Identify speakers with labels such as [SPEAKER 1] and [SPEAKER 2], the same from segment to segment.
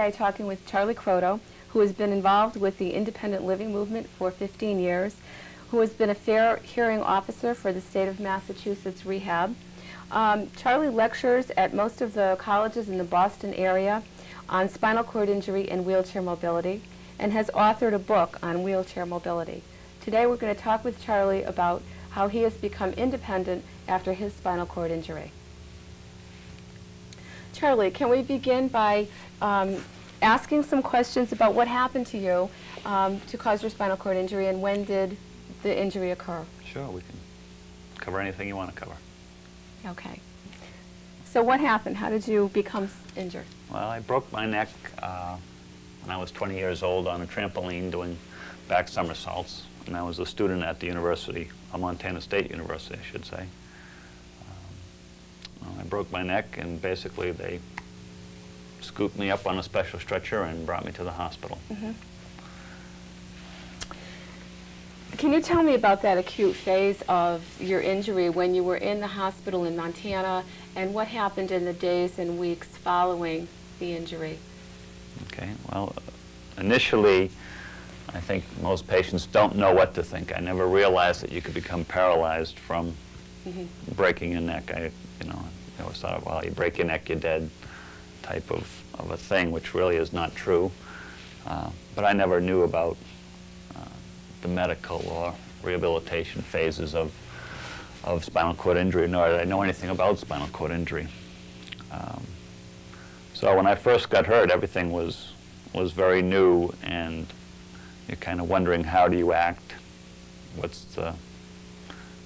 [SPEAKER 1] today talking with Charlie Croteau, who has been involved with the independent living movement for 15 years, who has been a fair hearing officer for the state of Massachusetts Rehab. Charlie lectures at most of the colleges in the Boston area on spinal cord injury and wheelchair mobility, and has authored a book on wheelchair mobility. Today we're going to talk with Charlie about how he has become independent after his spinal cord injury. Charlie, can we begin by asking some questions about what happened to you to cause your spinal cord injury, and when did the injury occur?
[SPEAKER 2] Sure, we can cover anything you want to cover.
[SPEAKER 1] Okay. So what happened? How did you become injured?
[SPEAKER 2] Well, I broke my neck when I was 20 years old on a trampoline doing back somersaults, and I was a student at the University, Montana State University, I should say. I broke my neck, and basically they scooped me up on a special stretcher and brought me to the hospital.
[SPEAKER 1] Mm-hmm. Can you tell me about that acute phase of your injury when you were in the hospital in Montana, and what happened in the days and weeks following the injury?
[SPEAKER 2] Okay, well, initially, I think most patients don't know what to think. I never realized that you could become paralyzed from breaking your neck. I always thought, well, you break your neck, you're dead type of a thing, which really is not true. But I never knew about the medical or rehabilitation phases of spinal cord injury, nor did I know anything about spinal cord injury. So when I first got hurt, everything was very new, and you're kind of wondering, how do you act?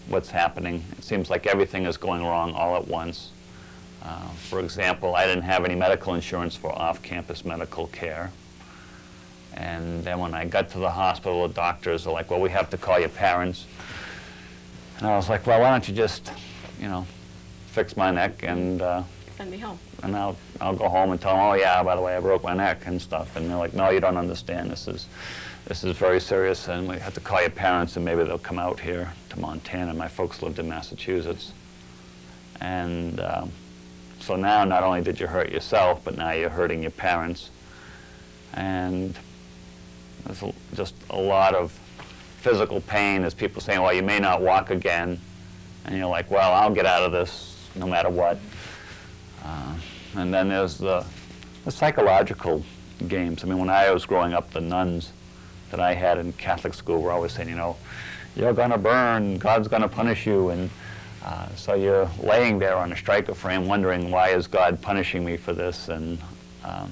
[SPEAKER 2] What's happening? It seems like everything is going wrong all at once. For example, I didn't have any medical insurance for off-campus medical care. And then when I got to the hospital, the doctors are like, well, we have to call your parents. And I was like, well, why don't you just, fix my neck and
[SPEAKER 1] send me home.
[SPEAKER 2] And I'll go home and tell them, oh yeah, by the way, I broke my neck and stuff. And they're like, no, you don't understand. This is very serious, and we have to call your parents, and maybe they'll come out here to Montana. My folks lived in Massachusetts. And so now not only did you hurt yourself, but now you're hurting your parents. And there's just a lot of physical pain. There's people saying, well, you may not walk again. And you're like, well, I'll get out of this no matter what. And then there's the psychological games. I mean, when I was growing up, the nuns that I had in Catholic school were always saying, you're going to burn, God's going to punish you. And so you're laying there on a striker frame wondering, why is God punishing me for this? And so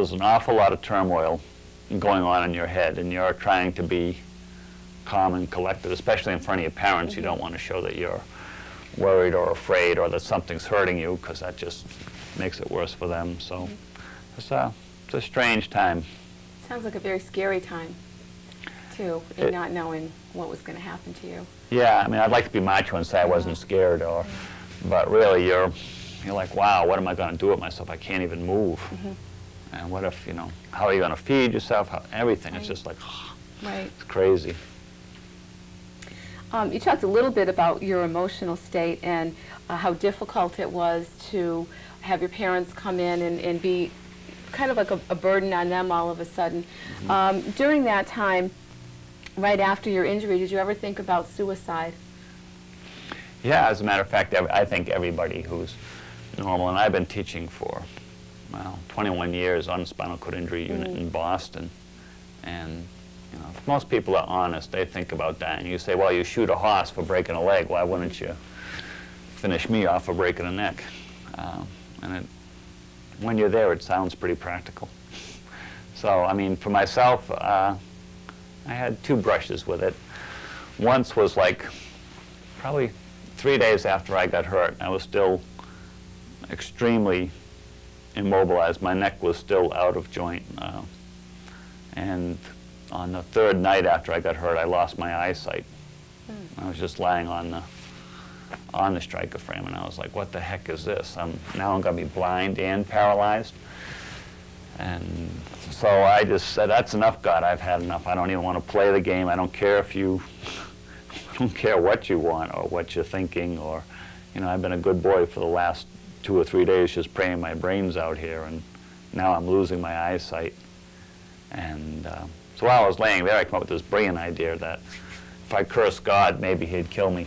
[SPEAKER 2] there's an awful lot of turmoil going on in your head, and you're trying to be calm and collected, especially in front of your parents. You don't want to show that you're worried or afraid or that something's hurting you, because that just makes it worse for them. So it's a strange time.
[SPEAKER 1] Sounds like a very scary time, too, in not knowing what was going to happen to you.
[SPEAKER 2] Yeah, I mean, I'd like to be macho and say I wasn't scared, but really you're like, wow, what am I going to do with myself? I can't even move. And what if, how are you going to feed yourself? Everything. Right. It's just like,
[SPEAKER 1] right.
[SPEAKER 2] It's crazy.
[SPEAKER 1] You talked a little bit about your emotional state and how difficult it was to have your parents come in and be kind of like a burden on them all of a sudden. During that time, right after your injury, did you ever think about suicide?
[SPEAKER 2] Yeah, as a matter of fact, I think everybody who's normal, and I've been teaching for, 21 years on the spinal cord injury unit in Boston, and if most people are honest, they think about dying. You say, well, you shoot a horse for breaking a leg, why wouldn't you finish me off for breaking a neck? When you're there, it sounds pretty practical. So, I mean, for myself, I had two brushes with it. Once was like probably 3 days after I got hurt. I was still extremely immobilized. My neck was still out of joint. And on the third night after I got hurt, I lost my eyesight. I was just lying on the striker frame, and I was like, what the heck is this? Now I'm going to be blind and paralyzed. And so I just said, that's enough, God, I've had enough. I don't even want to play the game. I don't care if you, I don't care what you want or what you're thinking, or, I've been a good boy for the last 2 or 3 days just praying my brains out here, and now I'm losing my eyesight. And so while I was laying there, I came up with this brilliant idea that if I cursed God, maybe he'd kill me.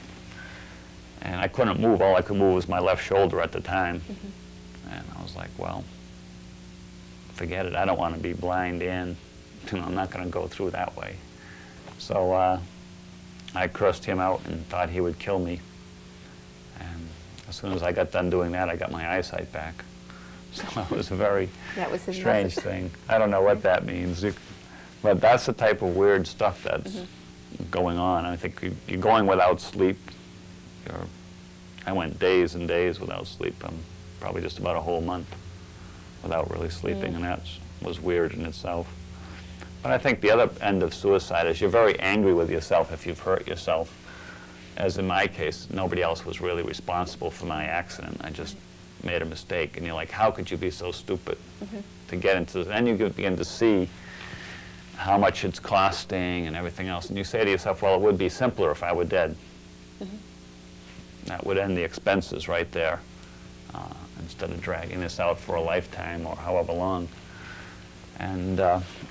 [SPEAKER 2] And I couldn't move. All I could move was my left shoulder at the time. And I was like, well, forget it. I don't want to be blind and I'm not going to go through that way. So I cursed him out and thought he would kill me. And as soon as I got done doing that, I got my eyesight back. So it was a very strange thing. I don't know what that means. But that's the type of weird stuff that's going on. I think you're going without sleep. I went days and days without sleep. Probably just about a whole month without really sleeping, and that was weird in itself. But I think the other end of suicide is you're very angry with yourself if you've hurt yourself. As in my case, nobody else was really responsible for my accident. I just made a mistake. And you're like, how could you be so stupid to get into this? And you begin to see how much it's costing and everything else. And you say to yourself, well, it would be simpler if I were dead. That would end the expenses right there, instead of dragging this out for a lifetime or however long. And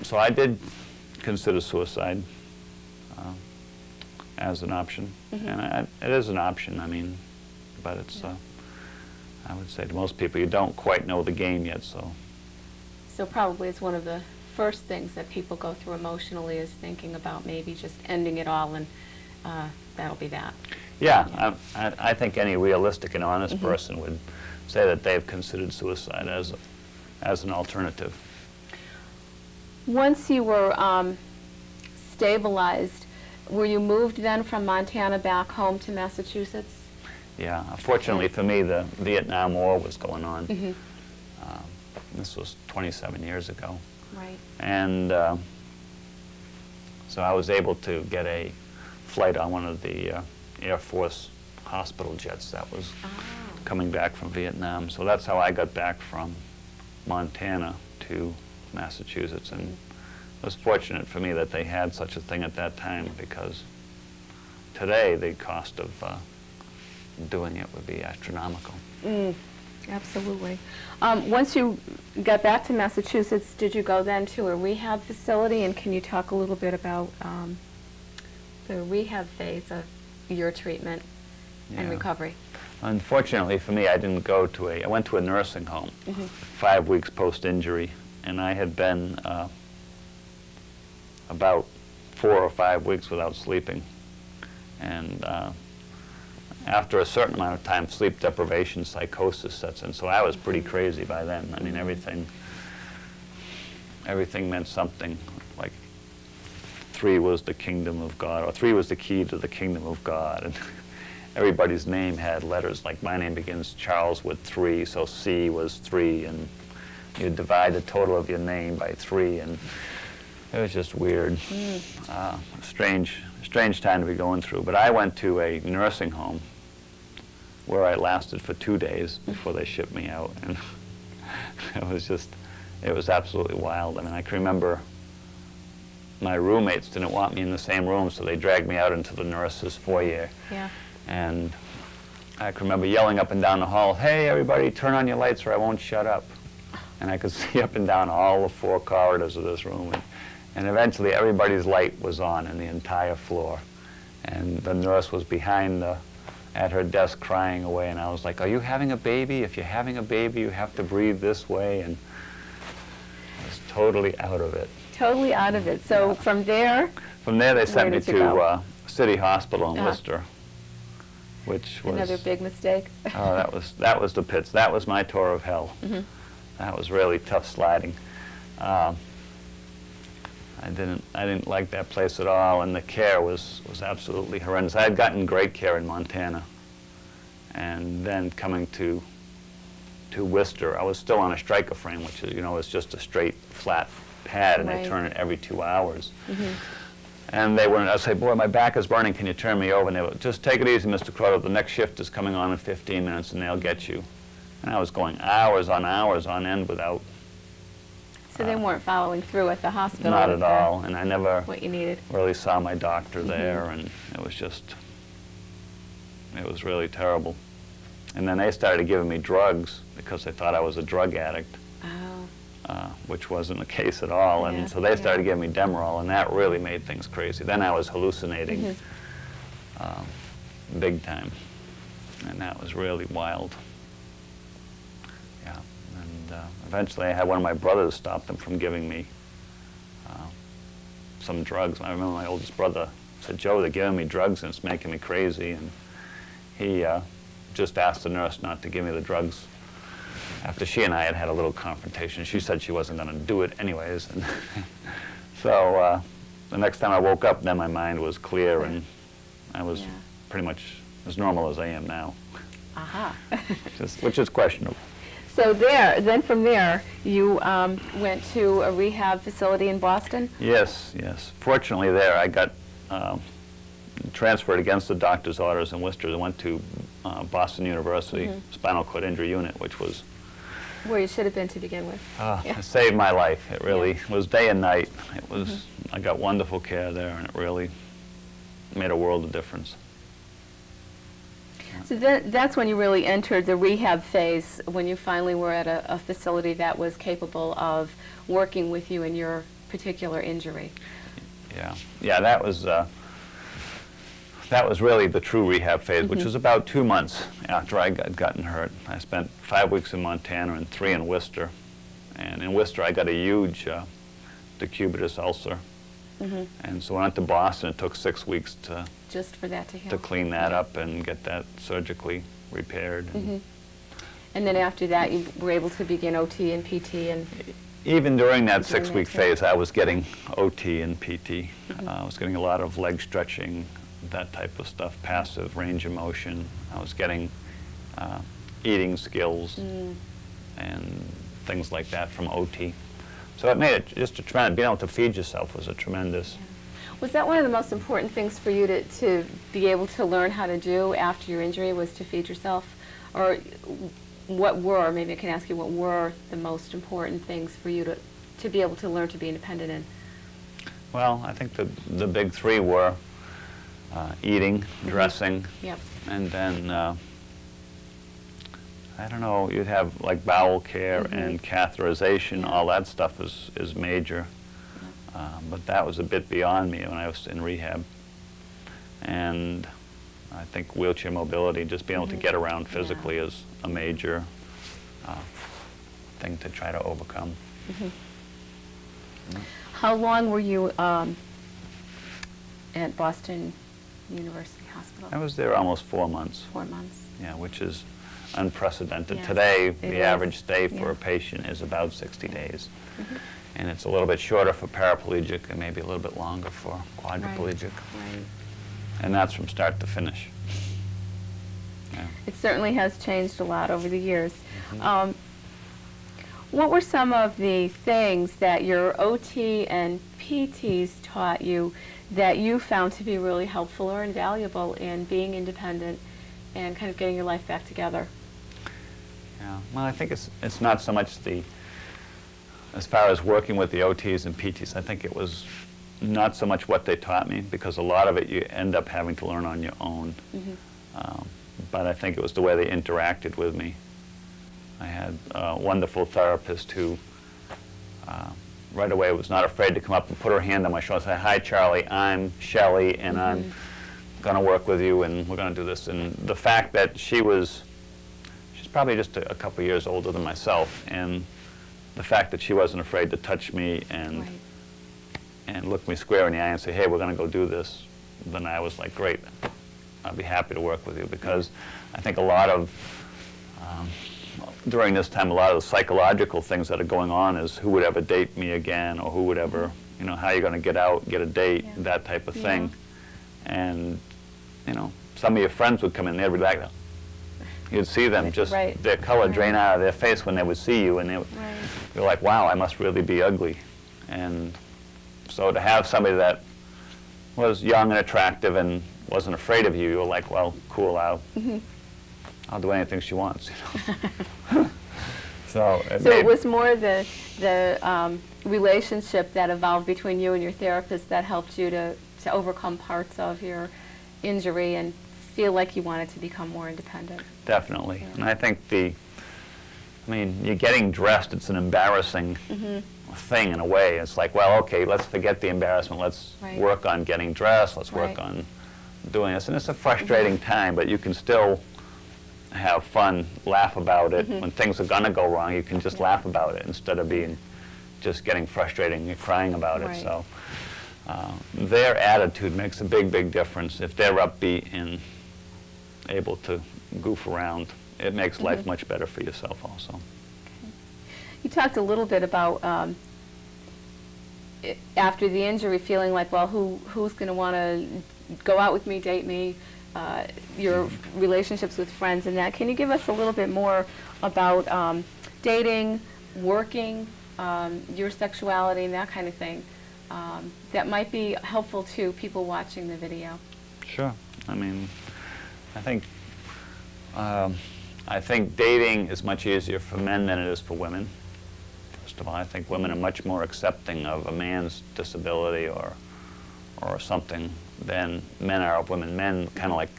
[SPEAKER 2] so I did consider suicide as an option. And it is an option, I mean, but it's, I would say to most people, you don't quite know the game yet, so.
[SPEAKER 1] So probably it's one of the first things that people go through emotionally is thinking about maybe just ending it all, and that'll be that.
[SPEAKER 2] Yeah, I think any realistic and honest person would say that they've considered suicide as an alternative.
[SPEAKER 1] Once you were stabilized, were you moved then from Montana back home to Massachusetts?
[SPEAKER 2] Yeah, fortunately for me, the Vietnam War was going on. This was 27 years ago.
[SPEAKER 1] Right.
[SPEAKER 2] And so I was able to get a flight on one of the Air Force hospital jets that was coming back from Vietnam. So that's how I got back from Montana to Massachusetts. And it was fortunate for me that they had such a thing at that time, because today the cost of doing it would be astronomical.
[SPEAKER 1] Absolutely. Once you got back to Massachusetts, did you go then to a rehab facility? And can you talk a little bit about the rehab phase of your treatment and recovery?
[SPEAKER 2] Unfortunately for me, I didn't go to I went to a nursing home 5 weeks post-injury, and I had been about 4 or 5 weeks without sleeping. And after a certain amount of time, sleep deprivation psychosis sets in. So I was pretty crazy by then. I mean, everything meant something. Like 3 was the kingdom of God, or 3 was the key to the kingdom of God. And everybody's name had letters. Like my name begins Charles with 3, so C was 3, and you divide the total of your name by 3, and it was just weird. Strange time to be going through. But I went to a nursing home where I lasted for 2 days before they shipped me out, and it was absolutely wild. I mean, I can remember my roommates didn't want me in the same room, so they dragged me out into the nurses' foyer. And I can remember yelling up and down the hall, "Hey, everybody, turn on your lights or I won't shut up." And I could see up and down all the 4 corridors of this room. And eventually everybody's light was on in the entire floor. And the nurse was behind at her desk crying away. And I was like, "Are you having a baby? If you're having a baby, you have to breathe this way." And I was totally out of it.
[SPEAKER 1] Totally out of it. So from there?
[SPEAKER 2] From there they sent me to City Hospital in Worcester, which was...
[SPEAKER 1] Another big mistake.
[SPEAKER 2] Oh, that was the pits. That was my tour of hell. That was really tough sliding. I didn't like that place at all, and the care was absolutely horrendous. I had gotten great care in Montana, and then coming to Worcester, I was still on a striker frame, which is, it's just a straight, flat pad, and they turn it every 2 hours. And they wouldn't. I'd say, "Boy, my back is burning. Can you turn me over?" And they would, "Just take it easy, Mr. Croteau. The next shift is coming on in 15 minutes, and they'll get you." And I was going hours on end without.
[SPEAKER 1] So they weren't following through at the hospital?
[SPEAKER 2] Not at all, and I never
[SPEAKER 1] what you needed.
[SPEAKER 2] Really saw my doctor there, and it was really terrible. And then they started giving me drugs because they thought I was a drug addict. which wasn't the case at all.
[SPEAKER 1] Yeah,
[SPEAKER 2] And so they started
[SPEAKER 1] yeah.
[SPEAKER 2] giving me Demerol, and that really made things crazy. Then I was hallucinating big time, and that was really wild. Yeah, and eventually I had one of my brothers stop them from giving me some drugs. I remember my oldest brother said, "Joe, they're giving me drugs and it's making me crazy." And he just asked the nurse not to give me the drugs. After she and I had had a little confrontation, she said she wasn't going to do it anyways. And so the next time I woke up, then my mind was clear and I was pretty much as normal as I am now.
[SPEAKER 1] Aha.
[SPEAKER 2] Which is questionable.
[SPEAKER 1] So then from there, you went to a rehab facility in Boston?
[SPEAKER 2] Yes, yes. Fortunately there, I got transferred against the doctor's orders in Worcester. I went to Boston University Spinal Cord Injury Unit, which was
[SPEAKER 1] where you should have been to begin with.
[SPEAKER 2] It saved my life. It really was day and night. It was. I got wonderful care there, and it really made a world of difference.
[SPEAKER 1] So that's when you really entered the rehab phase, when you finally were at a facility that was capable of working with you in your particular injury.
[SPEAKER 2] Yeah, yeah, that was really the true rehab phase, which was about 2 months after I got gotten hurt. I spent 5 weeks in Montana and 3 in Worcester. And in Worcester, I got a huge decubitus ulcer. And so I went to Boston. It took 6 weeks to
[SPEAKER 1] just for that to heal.
[SPEAKER 2] To clean that up and get that surgically repaired.
[SPEAKER 1] And then after that, you were able to begin OT and PT and...
[SPEAKER 2] Even during that 6-week phase, I was getting OT and PT. I was getting a lot of leg stretching, that type of stuff, passive range of motion. I was getting eating skills and things like that from OT. So it made it just a tremendous, being able to feed yourself was a tremendous.
[SPEAKER 1] Was that one of the most important things for you to be able to learn how to do after your injury, was to feed yourself? Or what were, maybe I can ask you, what were the most important things for you to be able to learn to be independent in?
[SPEAKER 2] Well, I think the big three were eating, dressing, and then, I don't know, you'd have like bowel care and catheterization. All that stuff is major. But that was a bit beyond me when I was in rehab. And I think wheelchair mobility, just being able to get around physically is a major thing to try to overcome.
[SPEAKER 1] How long were you at Boston University Hospital?
[SPEAKER 2] I was there almost 4 months.
[SPEAKER 1] 4 months.
[SPEAKER 2] Yeah, which is unprecedented.
[SPEAKER 1] Yes,
[SPEAKER 2] Today,
[SPEAKER 1] it
[SPEAKER 2] the
[SPEAKER 1] is.
[SPEAKER 2] average stay for a patient is about 60 days. And it's a little bit shorter for paraplegic and maybe a little bit longer for quadriplegic.
[SPEAKER 1] Right.
[SPEAKER 2] And that's from start to finish.
[SPEAKER 1] It certainly has changed a lot over the years. What were some of the things that your OT and PTs taught you that you found to be really helpful or invaluable in being independent and kind of getting your life back together?
[SPEAKER 2] Yeah, well, I think it's not so much as far as working with the OTs and PTs, I think it was not so much what they taught me, because a lot of it you end up having to learn on your own. But I think it was the way they interacted with me. I had a wonderful therapist who right away was not afraid to come up and put her hand on my shoulder and say, "Hi, Charlie, I'm Shelley, and I'm going to work with you, and we're going to do this." And the fact that she's probably just a couple years older than myself, and the fact that she wasn't afraid to touch me and look me square in the eye and say, "Hey, we're going to go do this," then I was like, "Great, I'll be happy to work with you," because I think a lot of, during this time, a lot of the psychological things that are going on is who would ever date me again, or who would ever, you know, how are you going to get out, get a date, that type of thing. And, you know, some of your friends would come in, they'd be like, you'd see them just, their color drain out of their face when they would see you, and you're like, wow, I must really be ugly. And so to have somebody that was young and attractive and wasn't afraid of you, you were like, well, cool, I'll do anything she wants, you know. So it
[SPEAKER 1] was more the relationship that evolved between you and your therapist that helped you to overcome parts of your injury and feel like you wanted to become more independent.
[SPEAKER 2] Definitely. And I think the I mean, you're getting dressed, it's an embarrassing thing in a way. It's like, well, okay, let's forget the embarrassment. Let's work on getting dressed. Let's work on doing this. And it's a frustrating time, but you can still have fun, laugh about it. When things are going to go wrong, you can just laugh about it instead of being just getting frustrated and crying about it. So their attitude makes a big, big difference. If they're upbeat and able to goof around, it makes life much better for yourself also.
[SPEAKER 1] Okay. You talked a little bit about after the injury feeling like, well, who's going to want to go out with me, date me, your relationships with friends and that. Can you give us a little bit more about dating, working, your sexuality and that kind of thing that might be helpful to people watching the video?
[SPEAKER 2] Sure. I mean, I think dating is much easier for men than it is for women. First of all, I think women are much more accepting of a man's disability or something than men are of women. Men kind of like,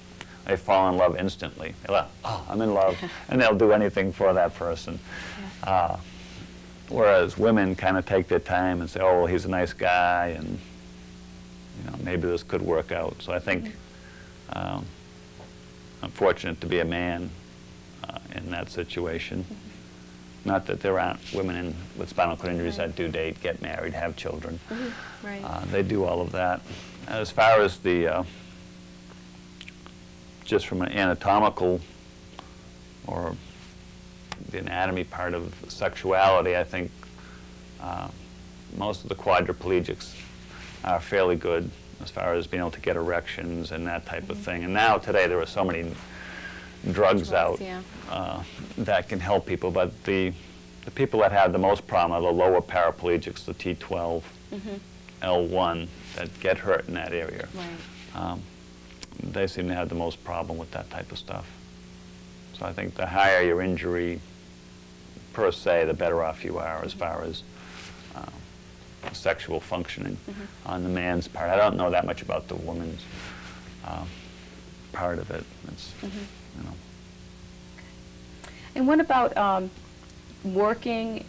[SPEAKER 2] they fall in love instantly. They're like, oh, I'm in love, and they'll do anything for that person. Whereas women kind of take their time and say, oh, well, he's a nice guy, and maybe this could work out. So I think I'm fortunate to be a man in that situation. Not that there aren't women with spinal cord injuries that do date, get married, have children. They do all of that. As far as the, just from an anatomical or the anatomy part of sexuality, I think most of the quadriplegics are fairly good as far as being able to get erections and that type of thing. And now today there are so many drugs out that can help people, but the people that have the most problem are the lower paraplegics, the T12, L1, that get hurt in that area. They seem to have the most problem with that type of stuff. So I think the higher your injury per se, the better off you are as far as sexual functioning on the man's part. I don't know that much about the woman's part of it. It's,
[SPEAKER 1] And what about working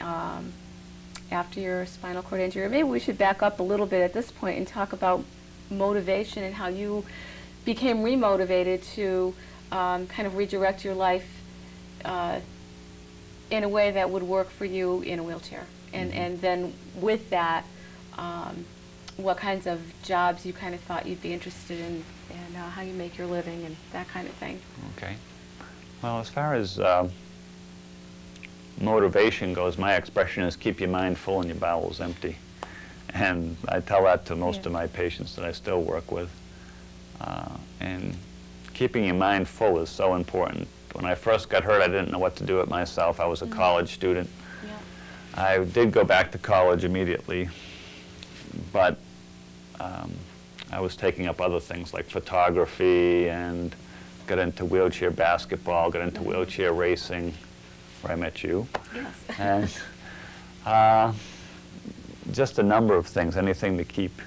[SPEAKER 1] after your spinal cord injury? Maybe we should back up a little bit at this point and talk about motivation and how you became remotivated to kind of redirect your life in a way that would work for you in a wheelchair. And then with that, what kinds of jobs you kind of thought you'd be interested in, and how you make your living and that kind of thing.
[SPEAKER 2] Okay. Well, as far as motivation goes, my expression is keep your mind full and your bowels empty. And I tell that to most of my patients that I still work with. And keeping your mind full is so important. When I first got hurt, I didn't know what to do with myself. I was a college student. I did go back to college immediately, but I was taking up other things like photography and got into wheelchair basketball, got into wheelchair racing, where I met you. And just a number of things, anything to keep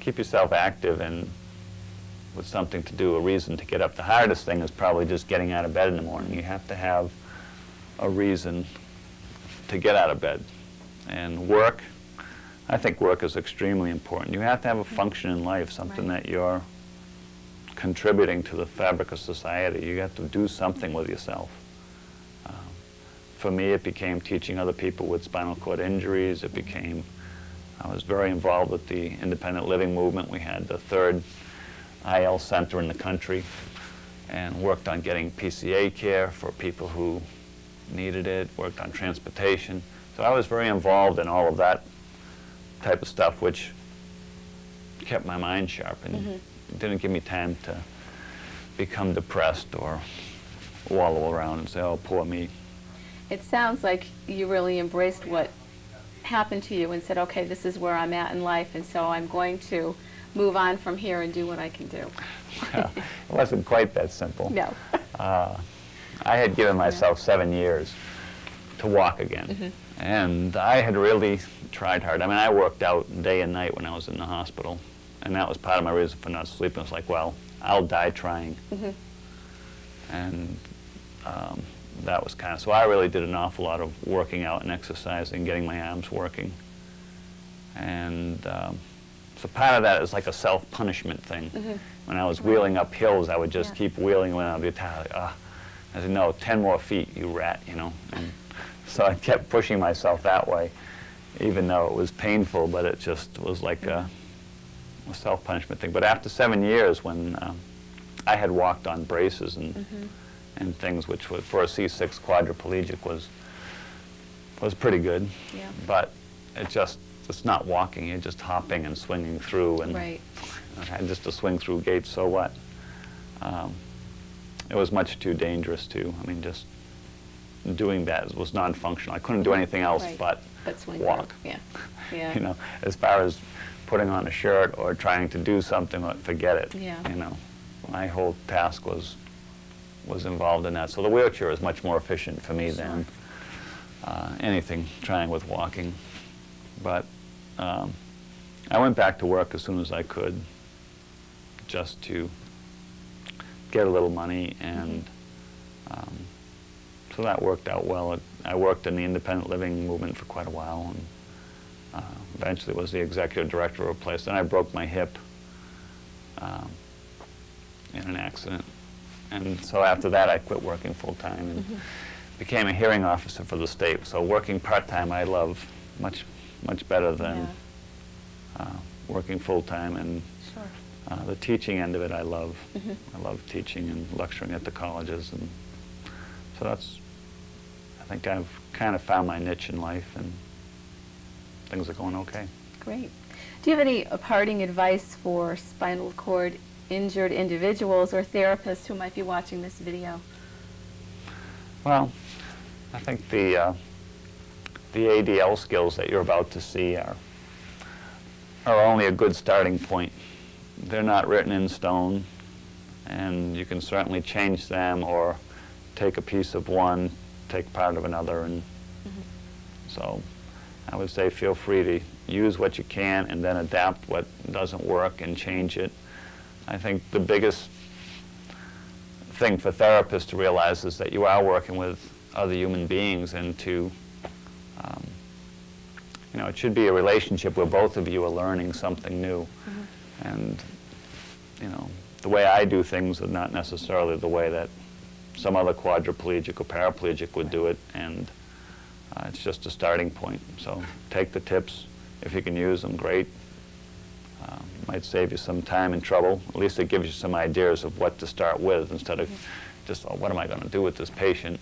[SPEAKER 2] yourself active and with something to do, a reason to get up. The hardest thing is probably just getting out of bed in the morning. You have to have a reason to get out of bed. And work, I think work is extremely important. You have to have a function in life, something that you're contributing to the fabric of society. You have to do something with yourself. For me, it became teaching other people with spinal cord injuries. It became, I was very involved with the independent living movement. We had the third IL center in the country and worked on getting PCA care for people who needed it, worked on transportation. So I was very involved in all of that type of stuff, which kept my mind sharp and didn't give me time to become depressed or wallow around and say, oh, poor me.
[SPEAKER 1] It sounds like you really embraced what happened to you and said, okay, this is where I'm at in life, and so I'm going to move on from here and do what I can do.
[SPEAKER 2] Well, it wasn't quite that simple.
[SPEAKER 1] No.
[SPEAKER 2] I had given myself 7 years to walk again, and I had really tried hard. I mean, I worked out day and night when I was in the hospital, and that was part of my reason for not sleeping. It was like, well, I'll die trying. And that was kind of, so I really did an awful lot of working out and exercising, getting my arms working. And so part of that is like a self-punishment thing. When I was wheeling up hills, I would just keep wheeling when I'd be tired. Like, I said, no, 10 more feet, you rat, you know. And so I kept pushing myself that way, even though it was painful, but it just was like a self-punishment thing. But after 7 years, when I had walked on braces and things, which was, for a C6 quadriplegic was pretty good. Yeah. But it's not walking, you're just hopping and swinging through, and I had just to swing through gates, so what? It was much too dangerous too. I mean, just doing that was non-functional. I couldn't do anything else but walk. Through. Yeah. Yeah. You know, as far as putting on a shirt or trying to do something, forget it. Yeah. You know, my whole task was involved in that. So the wheelchair is much more efficient for me than anything trying with walking. But I went back to work as soon as I could, just to get a little money, and so that worked out well. I worked in the independent living movement for quite a while, and eventually was the executive director of a place. Then I broke my hip in an accident, and so after that I quit working full-time and became a hearing officer for the state. So working part-time I love much better than working full-time, and the teaching end of it I love. I love teaching and lecturing at the colleges, and so I think I've kind of found my niche in life, and things are going okay. Great.
[SPEAKER 1] Do you have any parting advice for spinal cord injured individuals or therapists who might be watching this video?
[SPEAKER 2] Well, I think the ADL skills that you're about to see are only a good starting point. They're not written in stone, and you can certainly change them or take a piece of one, take part of another, and so I would say feel free to use what you can and then adapt what doesn't work and change it. I think the biggest thing for therapists to realize is that you are working with other human beings, and to you know, it should be a relationship where both of you are learning something new. And you know, the way I do things is not necessarily the way that some other quadriplegic or paraplegic would do it, and it's just a starting point. So take the tips. If you can use them, great. Might save you some time and trouble. At least it gives you some ideas of what to start with, instead of just, oh, what am I going to do with this patient?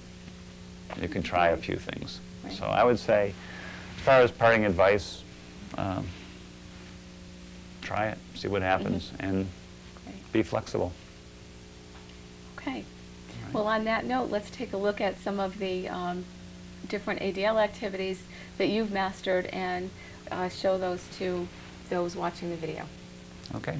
[SPEAKER 2] You can try a few things. So I would say, as far as parting advice, try it, see what happens, and be flexible.
[SPEAKER 1] Okay. Right. Well, on that note, let's take a look at some of the different ADL activities that you've mastered, and show those to those watching the video.
[SPEAKER 2] Okay.